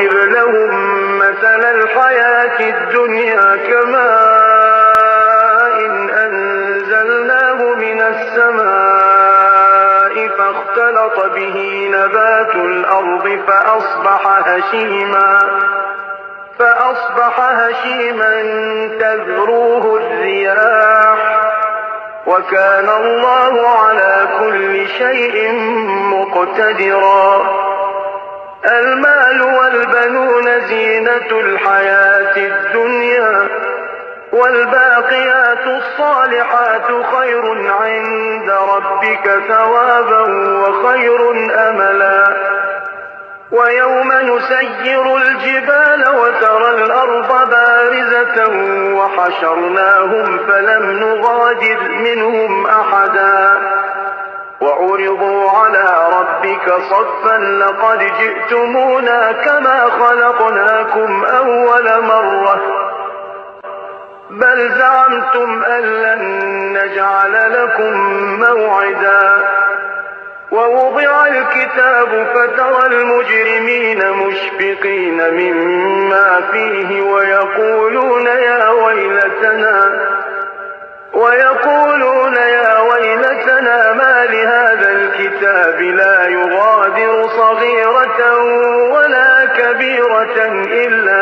واضرب لهم مثل الحياة الدنيا كماء أنزلناه من السماء فاختلط به نبات الأرض فأصبح هشيما تذروه الرياح وكان الله على كل شيء مقتدرا. المال والبنون زينة الحياة الدنيا والباقيات الصالحات خير عند ربك ثوابا وخير أملا. ويوم نسير الجبال وترى الأرض بارزة وحشرناهم فلم نغادر منهم أحدا وعرضوا على ربك صفا لقد جئتمونا كما خلقناكم أول مرة بل زعمتم أن لن نجعل لكم موعدا. ووضع الكتاب فترى المجرمين مشفقين مما فيه ويقولون يا ويلتنا ما لهذا الكتاب لا يغادر صغيرة ولا كبيرة إلا